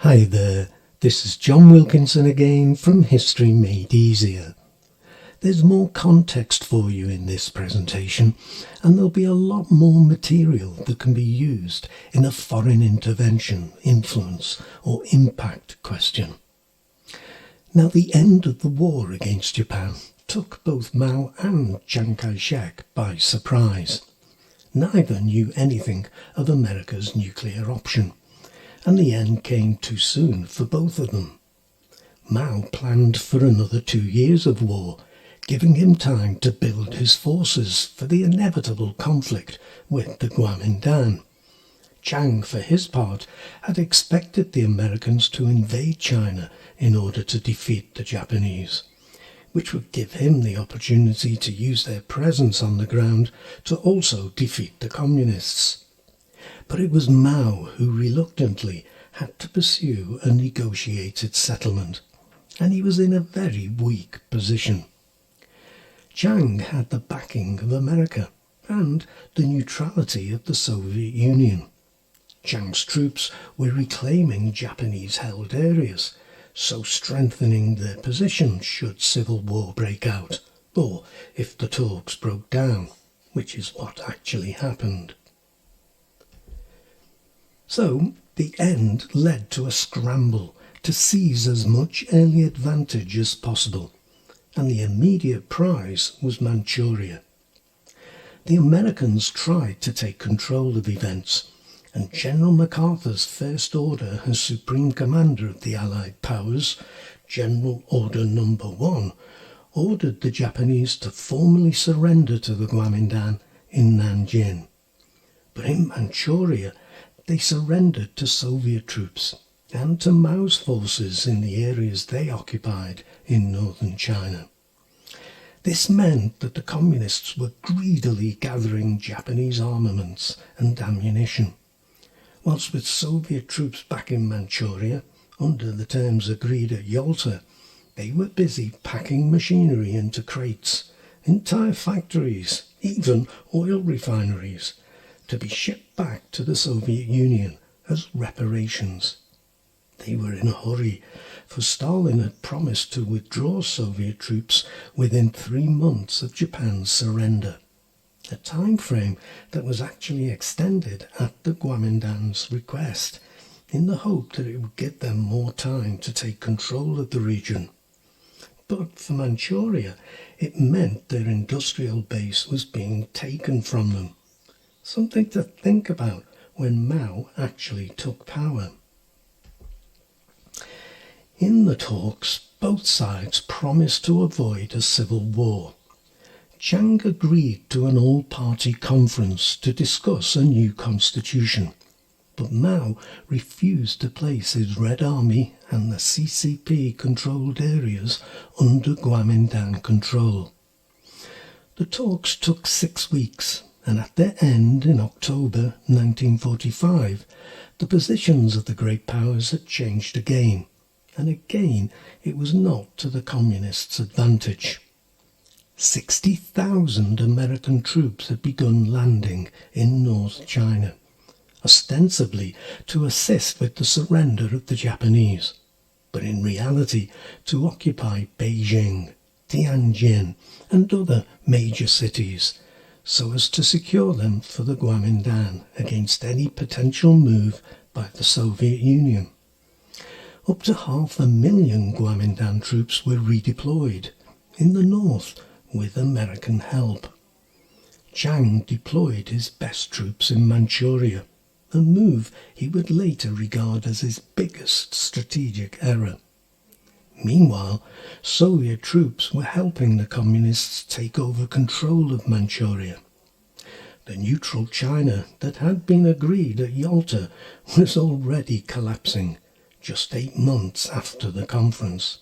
Hi there, this is John Wilkinson again from History Made Easier. There's more context for you in this presentation, and there'll be a lot more material that can be used in a foreign intervention, influence or impact question. Now, the end of the war against Japan took both Mao and Chiang Kai-shek by surprise. Neither knew anything of America's nuclear option, and the end came too soon for both of them. Mao planned for another 2 years of war, giving him time to build his forces for the inevitable conflict with the Kuomintang. Chiang, for his part, had expected the Americans to invade China in order to defeat the Japanese, which would give him the opportunity to use their presence on the ground to also defeat the communists. But it was Mao who reluctantly had to pursue a negotiated settlement, and he was in a very weak position. Chiang had the backing of America and the neutrality of the Soviet Union. Chiang's troops were reclaiming Japanese-held areas, so strengthening their position should civil war break out, or if the talks broke down, which is what actually happened. So, the end led to a scramble to seize as much early advantage as possible, and the immediate prize was Manchuria. The Americans tried to take control of events, and General MacArthur's first order as Supreme Commander of the Allied Powers, General Order No. 1, ordered the Japanese to formally surrender to the Kuomintang in Nanjing. But in Manchuria, they surrendered to Soviet troops and to Mao's forces in the areas they occupied in northern China. This meant that the communists were greedily gathering Japanese armaments and ammunition, whilst with Soviet troops back in Manchuria, under the terms agreed at Yalta, they were busy packing machinery into crates, entire factories, even oil refineries, to be shipped back to the Soviet Union as reparations. They were in a hurry, for Stalin had promised to withdraw Soviet troops within 3 months of Japan's surrender, a time frame that was actually extended at the Kuomintang's request, in the hope that it would give them more time to take control of the region. But for Manchuria, it meant their industrial base was being taken from them. Something to think about when Mao actually took power. In the talks, both sides promised to avoid a civil war. Chiang agreed to an all-party conference to discuss a new constitution, but Mao refused to place his Red Army and the CCP-controlled areas under Kuomintang control. The talks took 6 weeks, and at their end in October 1945, the positions of the great powers had changed again, and again it was not to the communists' advantage. 60,000 American troops had begun landing in North China, ostensibly to assist with the surrender of the Japanese, but in reality to occupy Beijing, Tianjin and other major cities, so as to secure them for the Kuomintang against any potential move by the Soviet Union. Up to 500,000 Kuomintang troops were redeployed in the north with American help. Chiang deployed his best troops in Manchuria, a move he would later regard as his biggest strategic error. Meanwhile, Soviet troops were helping the communists take over control of Manchuria. The neutral China that had been agreed at Yalta was already collapsing, just 8 months after the conference.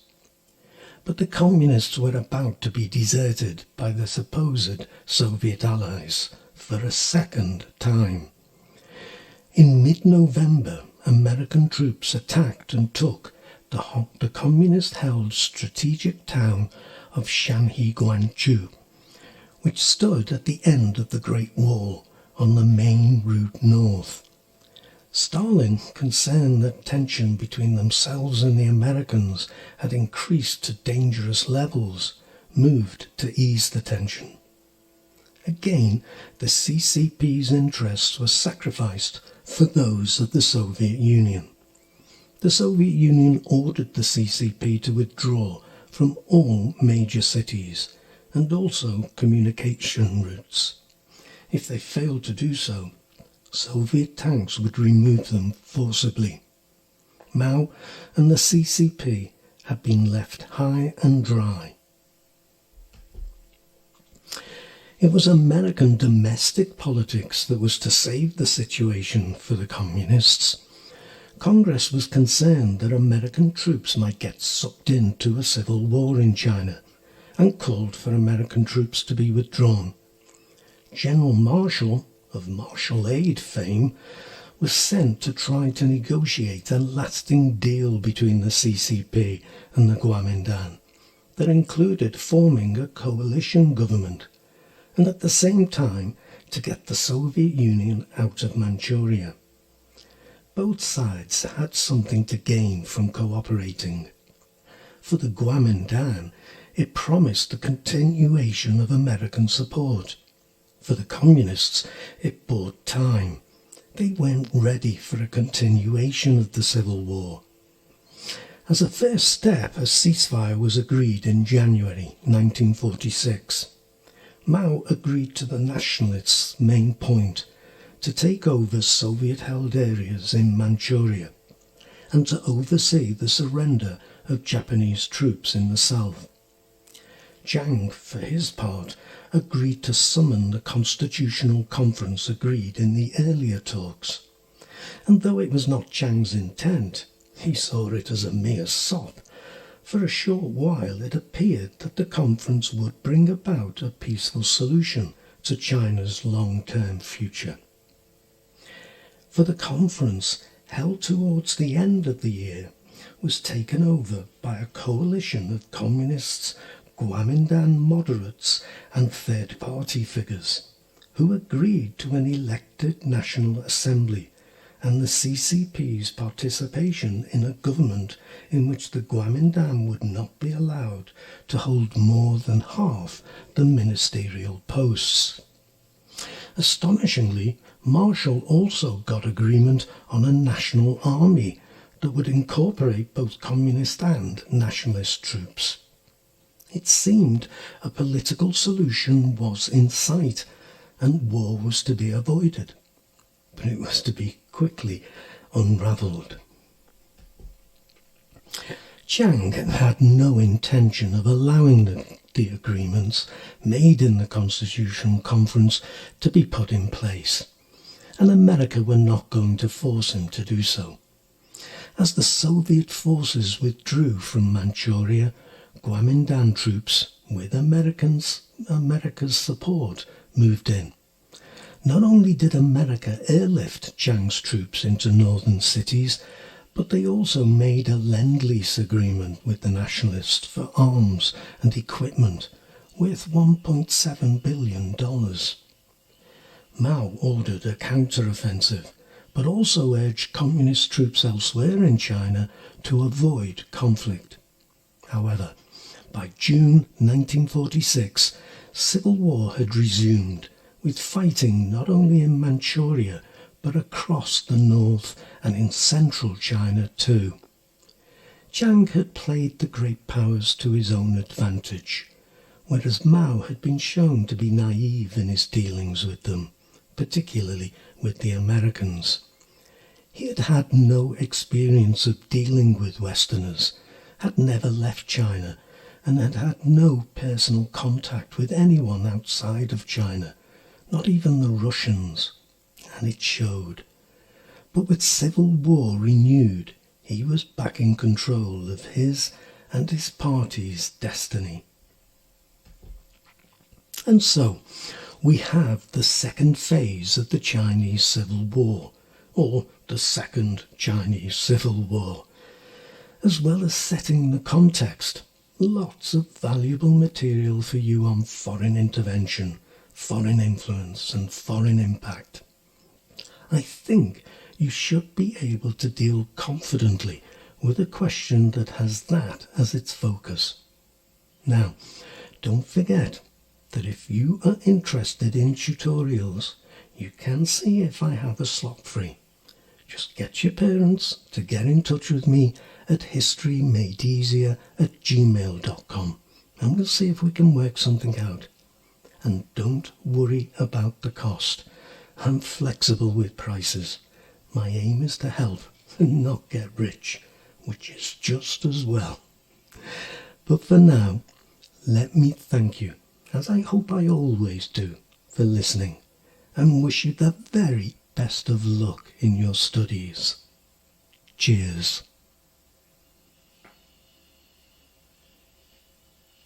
But the communists were about to be deserted by the supposed Soviet allies for a second time. In mid-November, American troops attacked and took the communist-held strategic town of Shanhaiguanchu, which stood at the end of the Great Wall on the main route north. Stalin, concerned that tension between themselves and the Americans had increased to dangerous levels, moved to ease the tension. Again, the CCP's interests were sacrificed for those of the Soviet Union. The Soviet Union ordered the CCP to withdraw from all major cities and also communication routes. If they failed to do so, Soviet tanks would remove them forcibly. Mao and the CCP had been left high and dry. It was American domestic politics that was to save the situation for the communists. Congress was concerned that American troops might get sucked into a civil war in China and called for American troops to be withdrawn. General Marshall, of Marshall Aid fame, was sent to try to negotiate a lasting deal between the CCP and the Kuomintang that included forming a coalition government and at the same time to get the Soviet Union out of Manchuria. Both sides had something to gain from cooperating. For the Kuomintang, it promised the continuation of American support. For the communists, it bought time. They weren't ready for a continuation of the civil war. As a first step, a ceasefire was agreed in January 1946. Mao agreed to the nationalists' main point, to take over Soviet-held areas in Manchuria and to oversee the surrender of Japanese troops in the south. Chiang, for his part, agreed to summon the constitutional conference agreed in the earlier talks. And though it was not Chiang's intent, he saw it as a mere sop. For a short while it appeared that the conference would bring about a peaceful solution to China's long-term future. For the conference, held towards the end of the year, was taken over by a coalition of communists, Kuomintang moderates and third-party figures, who agreed to an elected National Assembly and the CCP's participation in a government in which the Kuomintang would not be allowed to hold more than half the ministerial posts. Astonishingly, Marshall also got agreement on a national army that would incorporate both communist and nationalist troops. It seemed a political solution was in sight and war was to be avoided, but it was to be quickly unravelled. Chiang had no intention of allowing the agreements made in the Constitutional Conference to be put in place, and America were not going to force him to do so. As the Soviet forces withdrew from Manchuria, Kuomintang troops, with America's support, moved in. Not only did America airlift Chiang's troops into northern cities, but they also made a lend-lease agreement with the nationalists for arms and equipment worth $1.7 billion. Mao ordered a counter-offensive, but also urged communist troops elsewhere in China to avoid conflict. However, by June 1946, civil war had resumed, with fighting not only in Manchuria but across the north and in central China too. Chiang had played the great powers to his own advantage, whereas Mao had been shown to be naive in his dealings with them, particularly with the Americans. He had had no experience of dealing with Westerners, had never left China, and had had no personal contact with anyone outside of China, not even the Russians, and it showed. But with civil war renewed, he was back in control of his and his party's destiny. And so, we have the second phase of the Chinese Civil War, or the Second Chinese Civil War. As well as setting the context, lots of valuable material for you on foreign intervention, foreign influence and foreign impact. I think you should be able to deal confidently with a question that has that as its focus. Now, don't forget that if you are interested in tutorials, you can see if I have a slot free. Just get your parents to get in touch with me at historymadeeasier@gmail.com and we'll see if we can work something out. And don't worry about the cost. I'm flexible with prices. My aim is to help and not get rich, which is just as well. But for now, let me thank you, as I hope I always do, for listening, and wish you the very best of luck in your studies. Cheers.